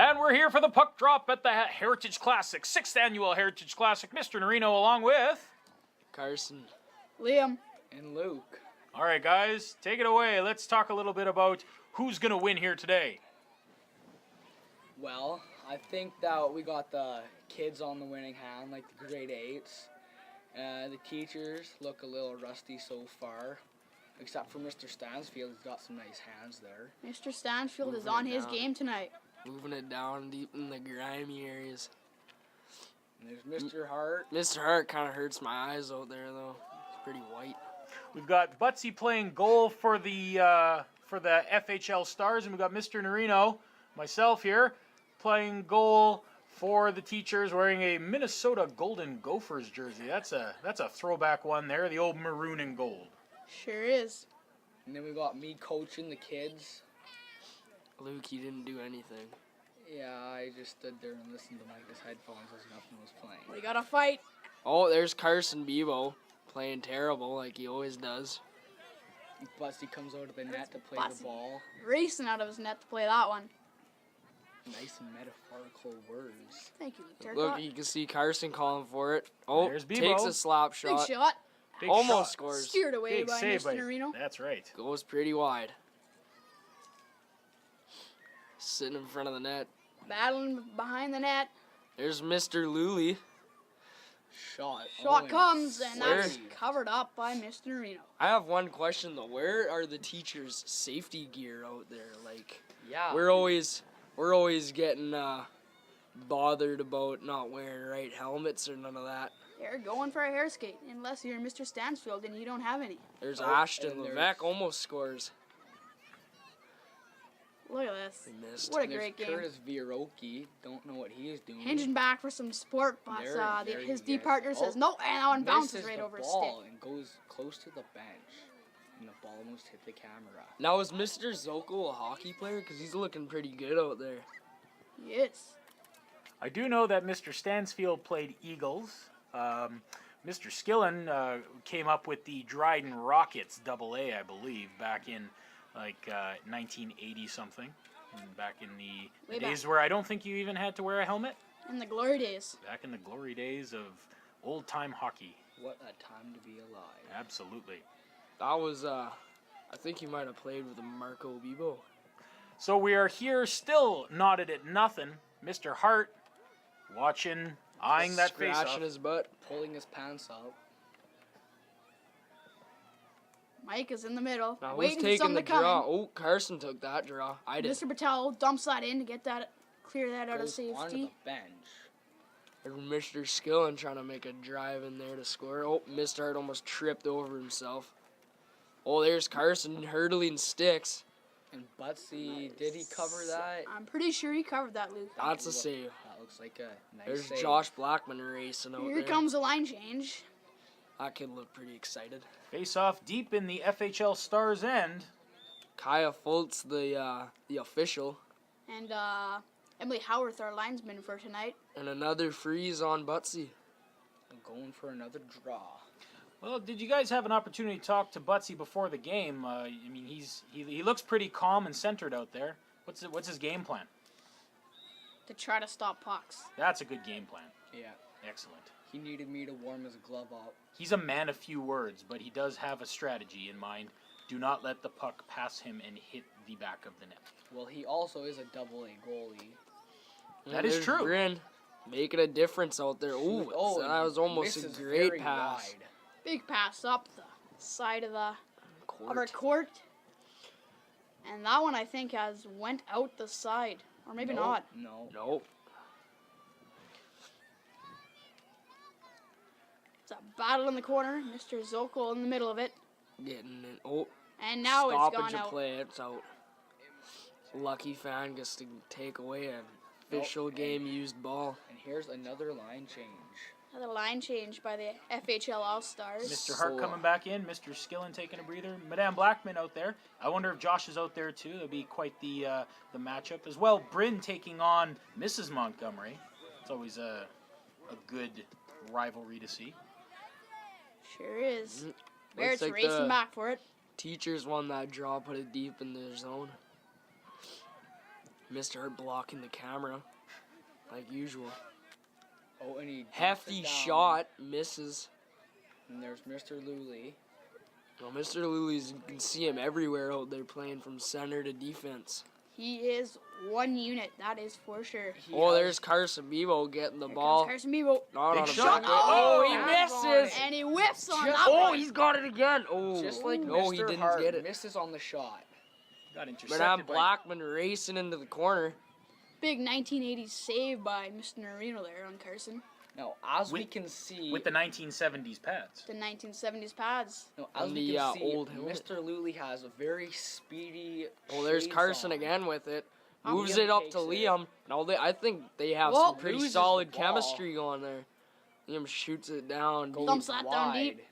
And we're here for the puck drop at the Heritage Classic, 6th Annual Heritage Classic. Mr. Norino along with... Karson. Liam. And Luke. All right, guys, take it away. Let's talk a little bit about who's going to win here today. Well, I think that we got the kids on the winning hand, like the grade 8s. The teachers look a little rusty so far, except for Mr. Stansfield. He's got some nice hands there. Mr. Stansfield is on his game tonight. Moving it down deep in the grimy areas. And there's Mr. Hart. Mr. Hart kind of hurts my eyes out there, though. It's pretty white. We've got Butsy playing goal for the FHL Stars, and we've got Mr. Norino, myself here, playing goal for the teachers, wearing a Minnesota Golden Gophers jersey. That's a throwback one there, the old maroon and gold. Sure is. And then we got me coaching the kids. Luke, he didn't do anything. Yeah, I just stood there and listened to Mike's headphones as nothing was playing. We got to fight. Oh, there's Karson Bebo playing terrible like he always does. Butsy comes out of the net to play the ball. Racing out of his net to play that one. Nice metaphorical words. Thank you, Luke. Look, you can see Karson calling for it. Oh, There's Bebo. takes a slap Big shot. shot. Big Almost shot. scores. Steered away Big by save Mr. Norino. That's right. Goes pretty wide. Sitting in front of the net. Battling behind the net. There's Mr. Luley. Shot. Shot comes, and Where? that's covered up by Mr. Norino. I have one question though. Where are the teachers' safety gear out there? Like, Yeah. we're always getting bothered about not wearing right helmets or none of that. They're going for a hair skate, unless you're Mr. Stansfield and you don't have any. There's Oh, Ashton and Levesque almost scores. Look at this. He missed. What a There's great game. Curtis Vieroki. Don't know what he is doing. Hinging back for some support, but There his he D gets- partner says oh, no, and that one bounces misses right the over his ball stick. and goes close to the bench. And the ball almost hit the camera. Now is Mr. Zoko a hockey player? Because he's looking pretty good out there. Yes. I do know that Mr. Stansfield played Eagles. Mr. Skillen came up with the Dryden Rockets AA, I believe, back in like 1980 something. Back in the Way days back. where I don't think you even had to wear a helmet. In the glory days. Back in the glory days of old-time hockey. What a time to be alive. Absolutely. That was, I think he might have played with Marco Bebo. So we are here still knotted at nothing. Mr. Hart watching, eyeing that face Scratching off. his butt. Pulling his pants up. Mike is in the middle, Now who's waiting for taking something the to come draw? in. Oh, Karson took that draw. I did. Mr. Patel dumps that in to get that, clear that out of Goes onto safety. the bench. There's Mr. Skillen trying to make a drive in there to score. Oh, Mr. Hart almost tripped over himself. Oh, there's Karson hurdling sticks. And Butsy, did he cover that? I'm pretty sure he covered that, Luke. That's a save. That looks like a nice There's save. Josh Blackman racing out Here there. comes a line change. That kid looked pretty excited. Face off deep in the FHL Stars end. Kaya Fultz, the official. And Emily Howarth, our linesman for tonight. And another freeze on Butsy. And going for another draw. Well, did you guys have an opportunity to talk to Butsy before the game? I mean, he looks pretty calm and centered out there. What's his game plan? To try to stop pucks. That's a good game plan. Yeah. Excellent. He needed me to warm his glove up. He's a man of few words, but he does have a strategy in mind. Do not let the puck pass him and hit the back of the net. Well, he also is a AA goalie. That is There's true. Bryn making a difference out there. Ooh, Oh, that was almost a misses great very pass. wide. Big pass up the side of the Court. our court. And that one I think has went out the side. Or maybe Nope, not. No. Nope. It's a battle in the corner. Mr. Zokol in the middle of it. Getting it. Oh, And now it's stoppage gone of out. play. It's out. Lucky fan gets to take away an official game used ball. And here's another line change. Another line change by the FHL All-Stars. Mr. Hart So, coming back in. Mr. Skillen taking a breather. Madame Blackman out there. I wonder if Josh is out there too. It'll be quite the matchup as well. Bryn taking on Mrs. Montgomery. It's always a good rivalry to see. Sure is. Looks Barrett's like racing the back for it. Teachers won that draw, put it deep in their zone. Mr. Hart blocking the camera, like usual. Oh, and he dumps Hefty it down. shot, misses. And there's Mr. Luley. Well, Mr. Luli's, you can see him everywhere out there playing from center to defense. He is one unit, that is for sure. There's Karson Bebo getting the Here ball. comes Karson Bebo. Not Big on a shot. back. Oh, he That's misses. And he whiffs on Just- that Oh, one. he's got it again. Oh, Just like no, Mr. he didn't Hart get it. misses on the shot. Got But intercepted now by Blackman racing into the corner. Big 1980s save by Mr. Norino there on Karson. Now, as we With- can see, with the 1970s pads. The 1970s pads. now, as and we the, can see, old helmet. Mr. Luley has a very speedy. Oh, there's shades Karson on. again with it. Oh, Moves Liam it up takes to it. Liam. No, I think they have Whoa. some pretty Loses solid the ball. chemistry going there. Liam shoots it down. Goes Dumps that down wide. deep.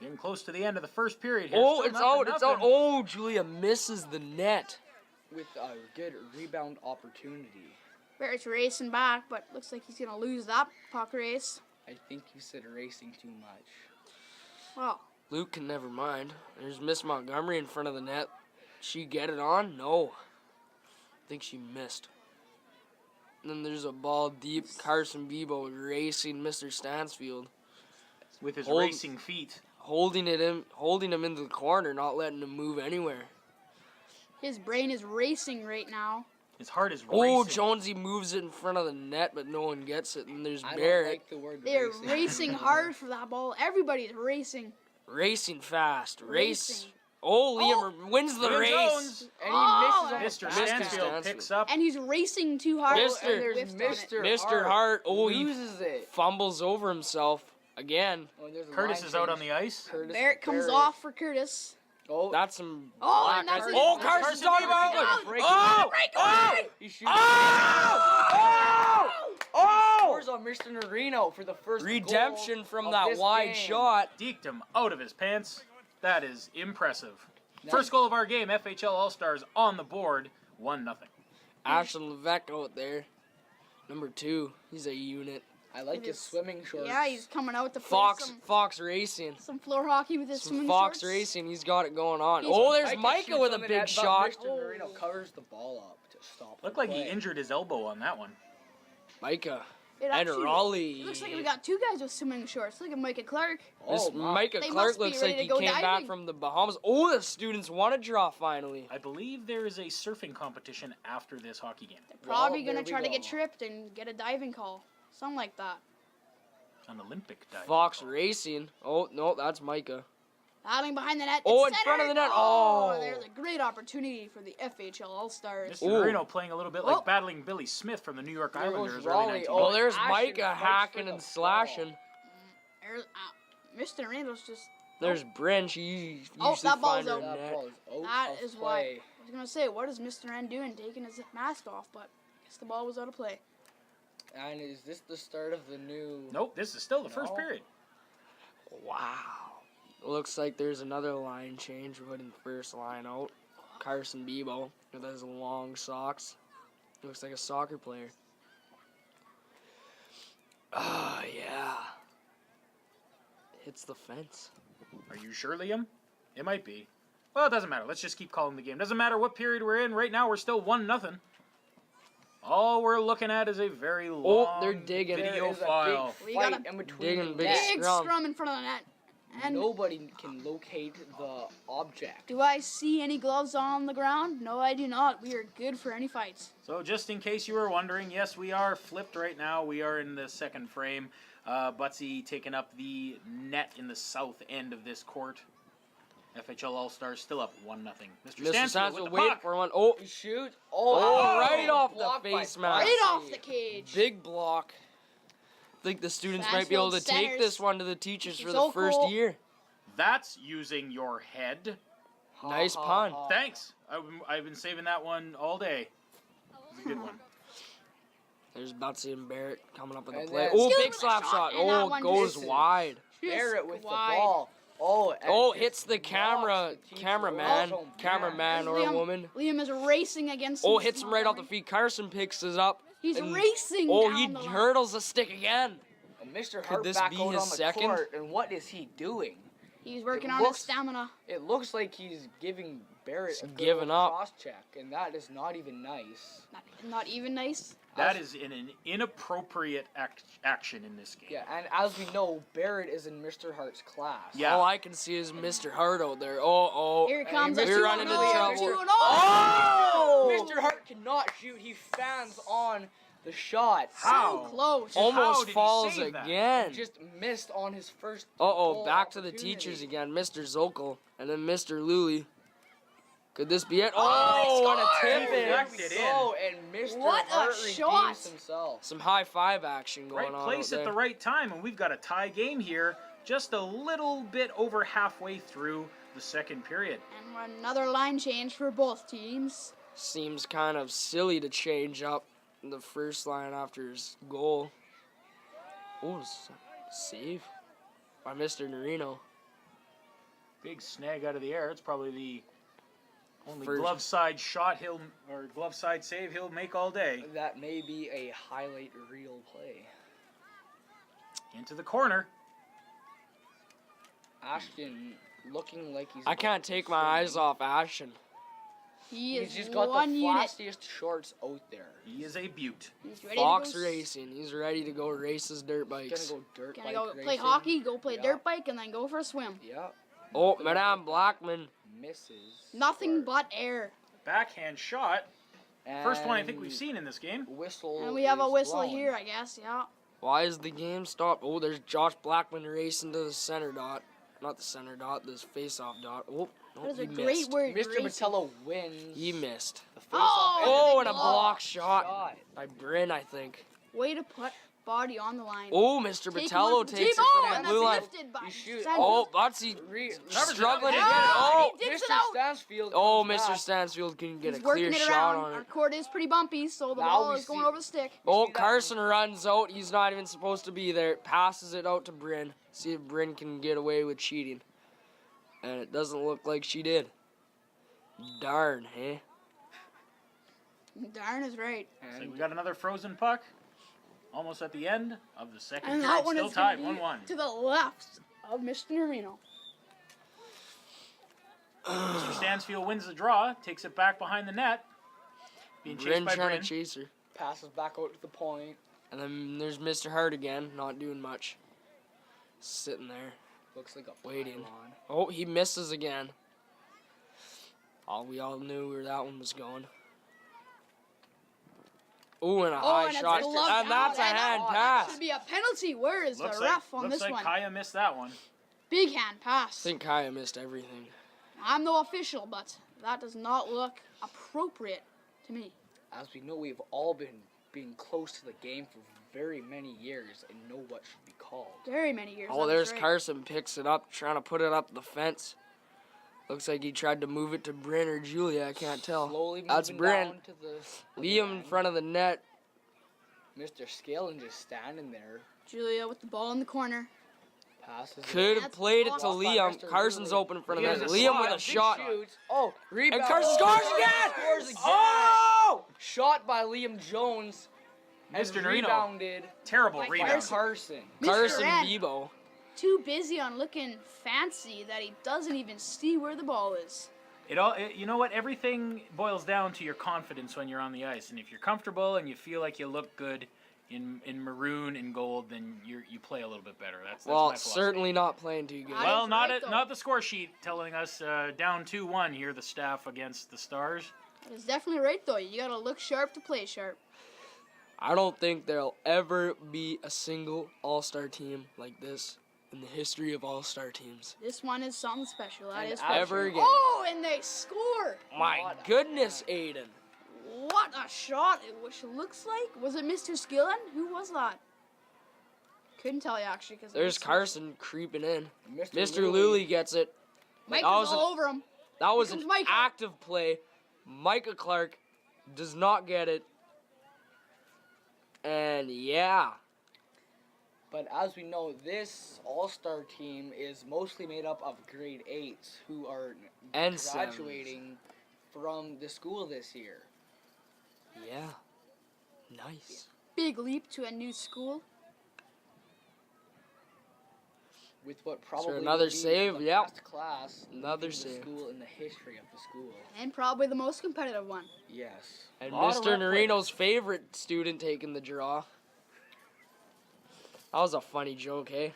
Getting close to the end of the first period here. Oh, Still it's nothing, out. It's out. nothing. Oh, Julia misses the net. With a good rebound opportunity. Barrett's racing back, but looks like he's gonna lose that puck race. I think you said racing too much. Well, Luke can never mind. There's Miss Montgomery in front of the net. She get it on? No. I think she missed. And then there's a ball deep. Karson Bebo racing Mr. Stansfield, With his Hold- racing feet. holding him into the corner, not letting him move anywhere. his brain is racing right now. His heart is Oh, racing. Jonesy moves it in front of the net, but no one gets it. And there's I don't Barrett like the word They're racing. racing hard for that ball. Everybody's racing. racing fast. Race. Racing. Oh, Liam wins the Liam race. Jones. And Oh, he misses on Mr. the Stansfield Stansfield. picks up. And he's racing too hard. Mister- And there's Whiffed on it. Mr. Hart. Oh, he loses it. fumbles over himself again. Oh, there's a Curtis line is out on change. the ice. Curtis Barrett comes Barrett. off for Curtis. Oh, That's some. Oh, black and that's ice. it. Oh, That's Carson's Karson talking about Bebo. it. Break- Oh! Oh! he shoots. Oh! Oh! Scores on Mr. Norino for the first Redemption goal from of that this wide game. shot. Deked him out of his pants. That is impressive. Nice. First goal of our game, FHL All-Stars on the board, 1-0. Ashton Levesque out there. Number 2. He's a unit. I like It his is- swimming shorts. Yeah, he's coming out to play Fox Racing. some floor hockey with his Some swimming Fox shorts. Racing. He's got it going on. He's- Oh, there's Micah Micah shoots with a on the big net, but shot. Mr. Norino covers the ball up to stop. Looked the like he play. injured his elbow on that one. Micah. It And actually- Raleigh. It looks like we got two guys with swimming shorts. Look at Micah Clark. This Oh, my. Micah They Clark must be looks ready like to he go came back diving. from the Bahamas. Oh, the students want to draw finally. I believe there is a surfing competition after this hockey game. They're probably Well, gonna there try we to get go. tripped and get a diving call. Something like that. An Olympic dive. Fox Racing. Oh, no, that's Micah. Battling behind the net. Oh, it's in front of the centered. net. Oh. There's a great opportunity for the FHL All-Stars. Mr. Ooh. Marino playing a little bit like Oh. battling Billy Smith from the New York There goes Islanders Raleigh. early 1980s. Oh, Oh, there's Ashton Micah fights for hacking the and ball. slashing. Mr. Randall's just. There's Bryn. She usually Oh, that ball's find her out. That net. ball is out That of is play. why. I was gonna say, what is Mr. N doing, taking his mask off? But I guess the ball was out of play. And is this the start of the new? Nope, this is still the first No. period. Wow. Looks like there's another line change. We're putting first line out. Karson Bebo with his long socks. Looks like a soccer player. Ah, yeah. Hits the fence. Are you sure, Liam? It might be. Well, it doesn't matter. Let's just keep calling the game. Doesn't matter what period we're in. Right now, we're still 1-0. All we're looking at is a very long they're digging. There video is a file. big We fight gotta- in between Digging the big nets. Big Scrum. scrum in front of the net. And Nobody can locate the object. do I see any gloves on the ground? No, I do not. We are good for any fights. So just in case you were wondering, yes, we are flipped right now. We are in the second frame. Butsy taking up the net in the south end of this court. FHL All-Stars still up 1-0. Mr. Mr. Stansfield Stansfield with the waiting puck. for one. Oh, He shoots. Oh, right off the blocked by face mask. Right Butsy. off the cage. big block. I think the students might be able to Stansfield take centers. this one to the teachers for So the first cool. year. That's using your head. Ha, Nice ha, pun. ha. Thanks. I've been saving that one all day. It's a good one. There's Butsy and Barrett coming up with a And play. then- Oh, Excuse big me, slap shot, shot. and that Oh, one goes just- wide. Barrett with wide. the ball. Oh, and Oh, it hits the knocks cameraman, the teacher cameraman off. Oh, or a Liam- woman. Liam is racing against. Oh, Mr. hits him right off the Montgomery. feet. Carson picks it up. He's and- racing. Oh, down he the line. hurdles the stick again. And Mr. Hart this back be out his on the second? court, and what is he doing? He's working It on looks- his stamina. It looks like he's giving Barrett He's a good giving old up. cross check, and that is not even nice. Not even nice. That is an inappropriate action in this game. Yeah, and as we know, Barrett is in Mr. Hart's class. Yeah. All I can see is Mr. Hart out there. Oh. Here it comes. We're a 2-0, running into a trouble. 2-0. Oh! Mr. Hart cannot shoot. He fans on the shot. How? So close. How Almost did he falls save that? again. Just missed on his first. Uh-oh, goal back to the opportunity. teachers again. Mr. Zokel and then Mr. Lully. Could this be it? Oh, and a tip He in. deflected it. Oh, and Mr. What a Hart shot. redeems himself. Some high five action going Right on place out at there. the right time, and we've got a tie game here, just a little bit over halfway through the second period. And another line change for both teams. Seems kind of silly to change up the first line after his goal. Oh, save by Mr. Norino. Big snag out of the air. It's probably the only First. glove side shot or glove side save he'll make all day. That may be a highlight reel play. Into the corner. Ashton looking like he's. I can't take my eyes off Ashton. He He's is just got one the unit. flastiest shorts out there. He is a beaut. He's ready Fox to go. Racing. He's ready to go race his dirt He's bikes. gonna go dirt Gonna bike go play racing. hockey, go play Yeah. dirt bike, and then go for a swim. Yeah. Oh, Madame Blackman. Misses. Nothing but air. Backhand shot. First one I think we've And seen in this game. Whistle. And we have a is whistle blown. here, I guess. Yeah. Why is the game stopped? Oh, there's Josh Blackman racing to the center dot. Not the center dot, this face-off dot. Oh, That no, is he a great missed. word. Mr. racing. Metello wins. He missed. the face-off Oh, Oh, and a block shot shot. by Bryn, I think. Way to put body on the line. Oh, Mr. Take Batello one for the takes team. it Oh, from and the blue line. that's lifted by You shoot. Stansfield. Oh, Butsy struggling to get it. Oh, He digs it Mr. out. Stansfield. oh, comes Mr. back. Stansfield can get He's a working clear it shot around. on Our it. court is pretty bumpy, so the Now ball we is going see- over the stick. Oh, see that? Carson runs out. He's not even supposed to be there. Passes it out to Bryn. See if Bryn can get away with cheating. And it doesn't look like she did. Darn, hey? Darn is right. So we got another frozen puck. Almost at the end of the second And period. that one Still is going tied, to 1-1. be to the left of Mr. Norino. Mr. Stansfield wins the draw, takes it back behind the net. Being chased Bryn by trying Bryn. to chase her. Passes back out to the point. And then there's Mr. Hart again, not doing much. Sitting there. Looks like a Waiting. pylon. Oh, he misses again. Oh, we all knew where that one was going. Oh, and a high and it's shot. gloved And that's a out. hand That pass. should be a penalty. Where is Looks the ref on looks this like one? Kaya missed that one. Big hand I pass. think Kaya missed everything. I'm no official, but that does not look appropriate to me. As we know, we've all been being close to the game for very many years and know what should be called. Very many years. Oh, that is there's right. Carson picks it up, trying to put it up the fence. Looks like he tried to move it to Bryn or Julia. I can't tell. Slowly That's moving Bryn. down to the Liam in front of the net. Mr. Scalen just standing there. Julia with the ball in the corner. Passes. Could have That's played it to awesome. Liam. Mr. Carson's Lilley. open in front of He the net. has a Liam slot, with a big shot. Shoots. Oh, rebound. And Carson scores again! Scores again! Oh! Shot by Liam Jones. And Mr. Norino. rebounded Terrible By by rebound. Carson. Carson Ed. Bebo. Too busy on looking fancy that he doesn't even see where the ball is. You know what? Everything boils down to your confidence when you're on the ice. And if you're comfortable and you feel like you look good in maroon and gold, then you play a little bit better. That's my Well, philosophy. certainly not playing too good. That Well, is not right, though. not the score sheet telling us down 2-1 here. The staff against the Stars. That is definitely right, though. You gotta look sharp to play sharp. I don't think there'll ever be a single All-Star team like this in the history of All-Star teams. This one is something special. That And is ever special. again. Oh, and they score! My goodness, Aiden. What a shot! Which looks like, was it Mr. Skillen? Who was that? Couldn't tell you actually because There's Carson creeping in. Mr. Lilley. Luley gets it. Mike that was was all over him. That was Here an comes Micah. active play. Micah Clark does not get it. And yeah. But as we know, this all-star team is mostly made up of grade 8s who are And graduating from the school this year. Yeah. Nice. Big leap to a new school. with what probably another will be save, the yep. best class Another in the save. school in the history of the school. And probably the most competitive one. Yes. And Lot of Mr. rep Norino's favorite student taking the draw. That was a funny joke, hey?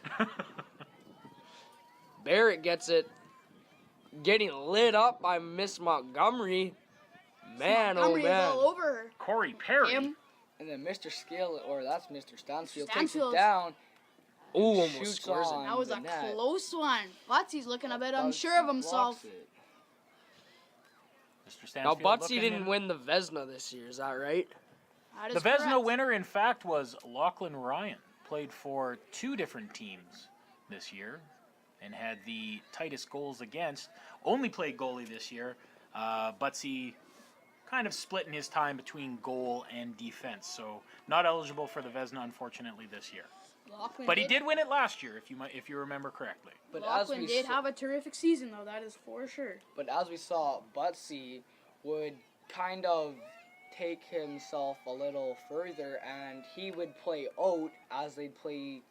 Barrett gets it. Getting lit up by Miss Montgomery. Man, Montgomery oh is all man. over her. Corey Perry. Him. And then Mr. Skill, or that's Mr. Stansfield, takes it Stansfield's- down. Ooh, almost Shoots scores it. on. That was the a net. close one. Butsy's looking a bit Bugsy unsure of himself. blocks it. Mr. Now, Stansfield Butsy looking didn't in. win the Vesna this year, is that right? That The is Vesna correct. winner, in fact, was Lachlan Ryan. Played for 2 different teams this year and had the tightest goals against. Only played goalie this year. Butsy kind of splitting his time between goal and defense. So not eligible for the Vesna, unfortunately, this year. Lachlan But he did win it last year, if you remember correctly. But as Lachlan we did saw, have a terrific season, though. That is for sure. but as we saw, Butsy would kind of take himself a little further, and he would play out as they'd play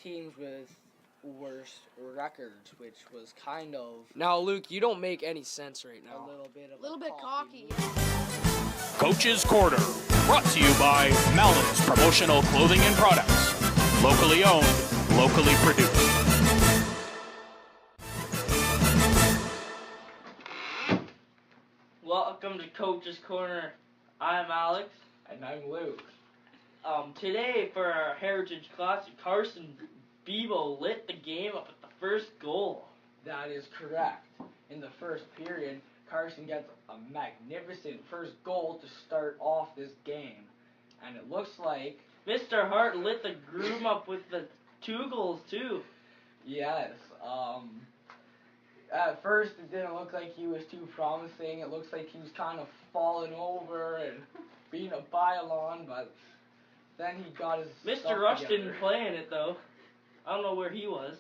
teams with worse records, which was kind of Now, Luke, you don't make any sense right a now. little bit Cocky. move. Coach's Corner, brought to you by Mellon's Promotional Clothing and Products. Locally owned, locally produced. Welcome to Coach's Corner. I'm Alex. And I'm Luke. Today for our Heritage Classic, Karson Bebo lit the game up at the first goal. That is correct. In the first period, Karson gets a magnificent first goal to start off this game. And it looks like, Mr. Hart lit the groom up with the 2 goals too. yes, at first it didn't look like he was too promising. It looks like he was kind of falling over and being a pylon, but then he got his Mr. stuff Rush together. didn't play in it though. I don't know where he was.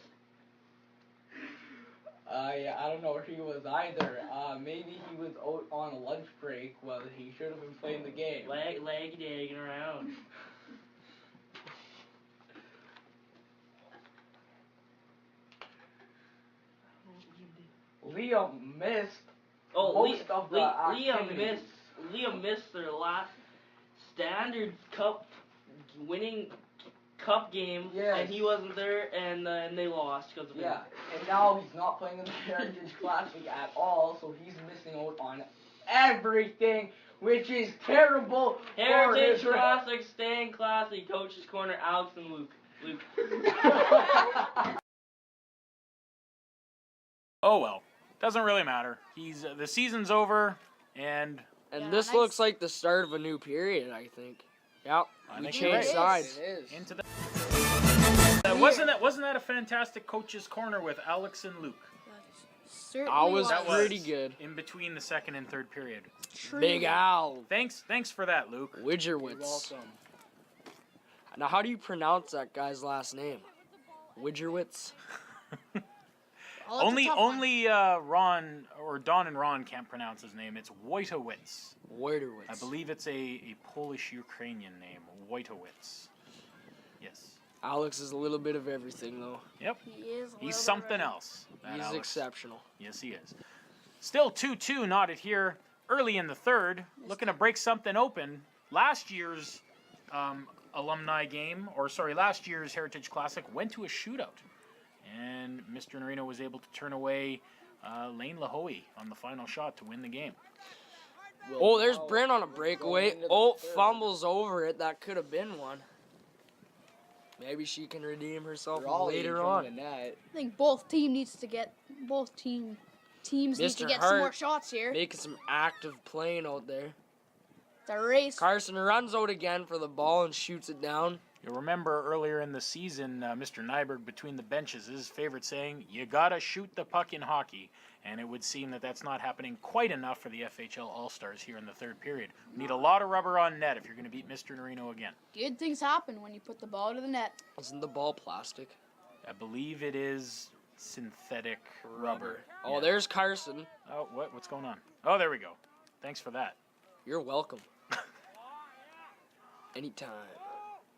Yeah, I don't know where he was either. Maybe he was out on a lunch break. Well, he should have been playing the game. Laggy-dagging around. Liam missed Oh, most of the activities. Liam missed their last Standard Cup winning cup game, Yes. and he wasn't there, and they lost because of Yeah, him. and now he's not playing in the Heritage Classic at all, so he's missing out on everything, which is terrible. Heritage for his- Classic, staying classy. Coach's Corner, Alex and Luke. Oh well, doesn't really matter. The season's over, and And Yeah, this nice. looks like the start of a new period, I think. Yep. I We think it you're changed is. sides. It is. into the. Wasn't that a fantastic Coach's Corner with Alex and Luke That certainly I was That was pretty good. in between the second and third period? Truly. Big Al. Thanks for that, Luke. You're Widgerwitz. welcome. Now, how do you pronounce that guy's last name? Widgerwitz? Oh, it's a tough one. Only Ron or Don and Ron can't pronounce his name. It's Wojtowicz. Widgerwitz. I believe it's a Polish-Ukrainian name, Wojtowicz. Yes. Alex is a little bit of everything, though. Yep. He is a He's little something bit else. that He's Alex. exceptional. Yes, he is. Still 2-2 knotted here early in the third. Looking to break something open. Last year's last year's Heritage Classic went to a shootout. And Mr. Norino was able to turn away Lane Lahoe on the final shot to win the game. Oh, there's Wow. Brent on a breakaway. Going into the Oh, third. fumbles over it. That could have been one. Maybe she can redeem herself Raleigh later from on. the net. I think both teams need to get Mr. some Hart more shots here. Making some active playing out there. It's a race. Karson runs out again for the ball and shoots it down. You'll remember earlier in the season, Mr. Nyberg between the benches, his favorite saying, you gotta shoot the puck in hockey. And it would seem that that's not happening quite enough for the FHL All-Stars here in the third period. We need a lot of rubber on net if you're going to beat Mr. Norino again. Good things happen when you put the ball to the net. Isn't the ball plastic? I believe it is synthetic rubber. Oh, Yeah. there's Karson. Oh, what's going on? Oh, there we go. Thanks for that. You're welcome. Anytime.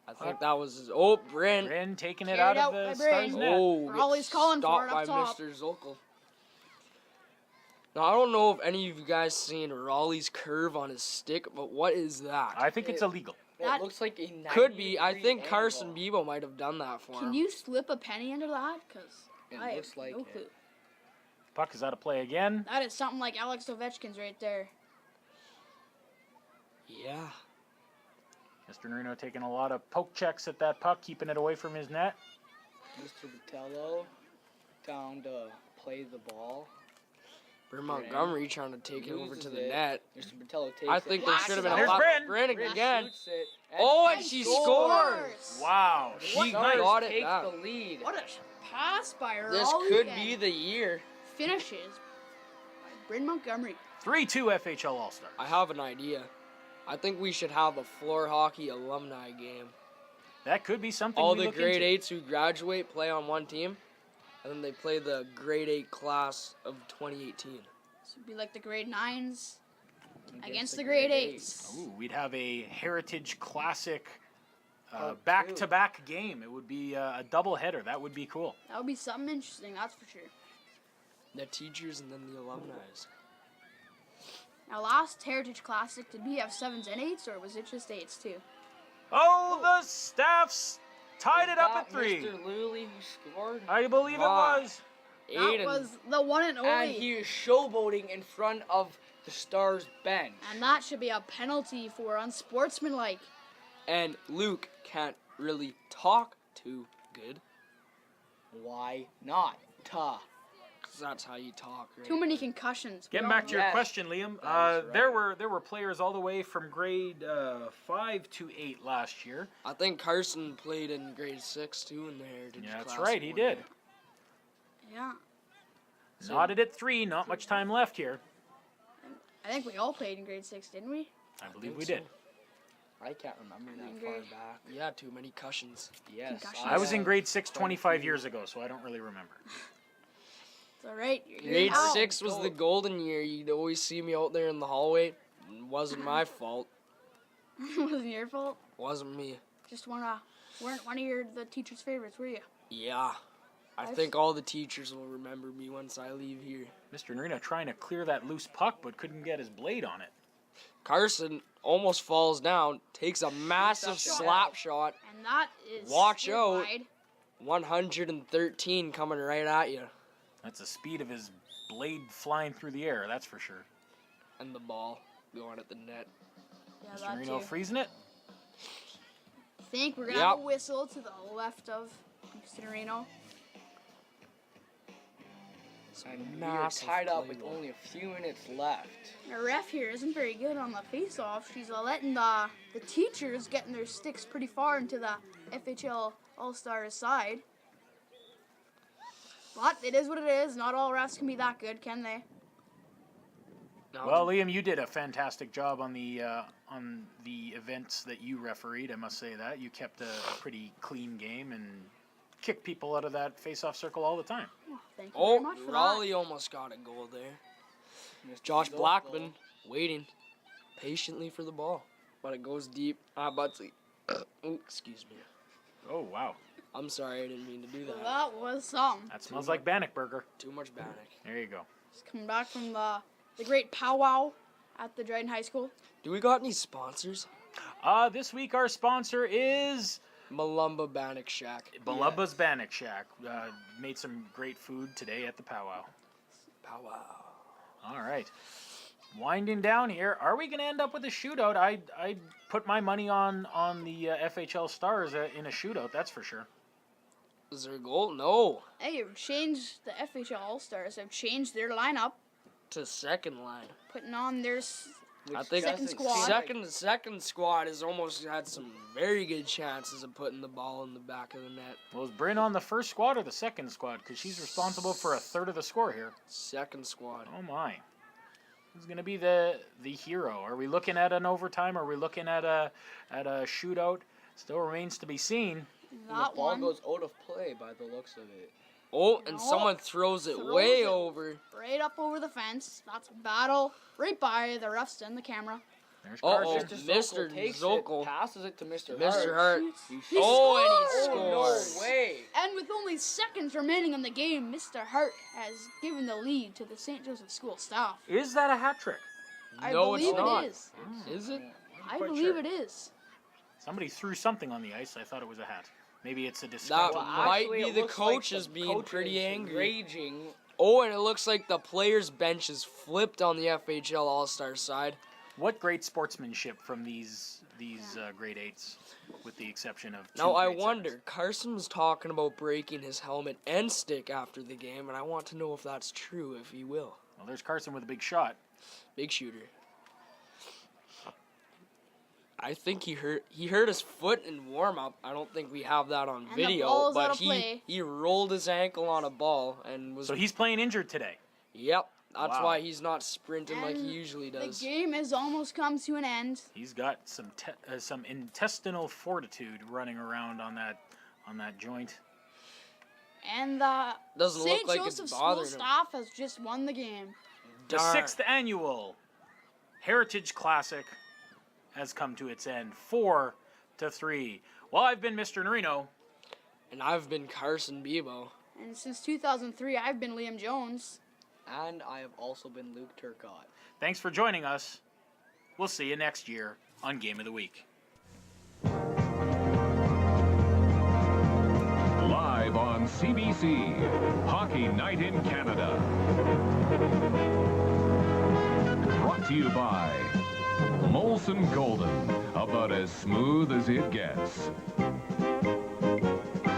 I think that was Bryn. Bryn taking it Carried out of out the by Stars Bryn. net. Oh, Raleigh's gets calling for stopped it by up top. Mr. Zokel. Now, I don't know if any of you guys seen Raleigh's curve on his stick, but what is that? I think it's illegal. It looks like a Could be. I 90-degree think angle. Karson Bebo might have done that for Can him. you slip a penny into that? Because It I looks have like no it. clue. Puck is out of play again. That is something like Alex Ovechkin's right there. Yeah. Mr. Marino taking a lot of poke checks at that puck, keeping it away from his net. Mr. Vitello down to play the ball. Bryn Montgomery trying to take it over Loses to the it. net. Mr. Vitello takes I think there Blast should have it been a out. There's lot. Bryn. Bryn Bryn again. shoots it, Oh, And and she scores. scores. Wow. She Stars got it take back. the lead. What a pass by This Raleigh. could and be the year. finishes by Bryn Montgomery. 3-2 FHL All-Stars. I have an idea. I think we should have a floor hockey alumni game. That could be something All we the look grade into. 8s who graduate play on one team, and then they play the grade 8 class of 2018. This would be like the grade 9s against the grade 8s. Ooh, we'd have a Heritage Classic Part back-to-back game. It would be a double-header. That would be cool. That would be something interesting, that's for sure. The teachers and then the alumni. Now, last Heritage Classic, did we have 7s and 8s, or was it just 8s too? Oh, the Staffs tied it up That at 3. Mr. Luley who scored. I believe it Wow. was. That Aiden. was the one and only. And he is showboating in front of the Stars bench. And that should be a penalty for unsportsmanlike. And Luke can't really talk too good. Why not? Ta. Because that's how you talk, right? Too many concussions. Getting We all back to your Yes, question, Liam, that is right. there were players all the way from grade 5 to 8 last year. I think Karson played in grade 6 too in the Heritage Yeah, that's class right, he one did. year. Yeah. Knotted at 3, not much time left here. I think we all played in grade 6, didn't we? I believe think we so. did. I can't remember that In far grade- back. Yeah, too many cushions. Yes. Concussions. I was in have grade 6 quite a 25 few. years ago, so I don't really remember. It's alright. You're Grade out. 6 was the golden year. You'd always see me out there in the hallway. It wasn't my fault. It wasn't your fault. Wasn't me. Just weren't one of the teacher's favorites, were you? Yeah. I I've- think all the teachers will remember me once I leave here. Mr. Narina trying to clear that loose puck, but couldn't get his blade on it. Karson almost falls down, takes a massive shot. slap shot. And that is Watch still out. wide. 113 coming right at you. That's the speed of his blade flying through the air, that's for sure. And the ball going at the net. Yeah, Mr. that Marino too. freezing it. I think we're gonna have a Yep. whistle to the left of Mr. Reno. And we are Massive tied up play with there. only a few minutes left. Our ref here isn't very good on the face-off. She's letting the teachers getting their sticks pretty far into the FHL All-Stars side. But it is what it is. Not all refs can be that good, can they? Now, Well, Liam, you did a fantastic job on the events that you refereed. I must say that you kept a pretty clean game and kicked people out of that face-off circle all the time. Oh, thank you very oh, much for Raleigh almost got a goal there. Mr. Josh Zokel. Blackman waiting patiently for the ball. But it goes deep. Butsy. Ooh, excuse me. Oh wow, I'm sorry, I didn't mean to do that. that. That was something. that smells like Bannock Burger. Too much Bannock. There you go. Just coming back from the great powwow at the Dryden High School. Do we got any sponsors? This week our sponsor is Malumba Bannock Shack. Balubba's Bannock Shack. Made some great food today at the powwow. Powwow. All right. Winding down here, are we going to end up with a shootout? I'd put my money on the FHL Stars in a shootout, that's for sure. Is there a goal? No. Hey, you've changed the FHL All-Stars. Have changed their lineup, To second line. putting on their I think Second squad. second squad has almost had some very good chances of putting the ball in the back of the net. Well, is Bryn on the first squad or the second squad? Because she's responsible for a third of the score here. Second squad. Oh my. Who's going to be the hero? Are we looking at an overtime? Are we looking at a shootout? Still remains to be seen. The that ball one goes out of play by the looks of it. Oh, and No. someone throws it Throws way it. over. right up over the fence. That's a battle right by the refs and the camera. There's Uh-oh. Karson. Mr. takes Zokel. it, passes it to Mr. Mr. Hart. Hart. He Oh, and he scores! scores. No way. And with only seconds remaining in the game, Mr. Hart has given the lead to the St. Joseph School staff. Is that a hat trick? I No, believe it's not. it is. Is it? I quite believe sure. it is. Somebody threw something on the ice. I thought it was a hat. Maybe it's a That discount. might Actually, be it the looks like coaches the being coach pretty is angry. Raging. Oh, and it looks like the players' bench is flipped on the FHL All-Star side. What great sportsmanship from these grade 8s, with the exception of two Now, I grade wonder, Karson was talking about breaking his helmet and stick after the game, and I want to know if that's true, if he will. 7s. Well, there's Karson with a big shot. Big shooter. I think he hurt his foot in warm-up. I don't think we have that on And the video, ball's out but of play. he rolled his ankle on a ball and was... So he's playing injured today. Yep, that's Wow. why he's not sprinting like he And usually The does. game has almost come to an end. He's got some intestinal fortitude running around on that joint. And the Doesn't look St. like it's Joseph School bothering him. staff has just won the game. The Darn. 6th annual Heritage Classic has come to its end, 4-3. Well, I've been Mr. Norino. And I've been Karson Bebo. And since 2003, I've been Liam Jones. And I have also been Luke Turcotte. Thanks for joining us. We'll see you next year on Game of the Week. Live on CBC, Hockey Night in Canada. Brought to you by Molson Golden, about as smooth as it gets.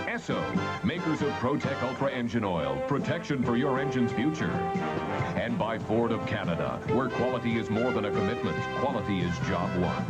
Esso, makers of ProTech Ultra Engine Oil, protection for your engine's future. And by Ford of Canada, where quality is more than a commitment, quality is job one.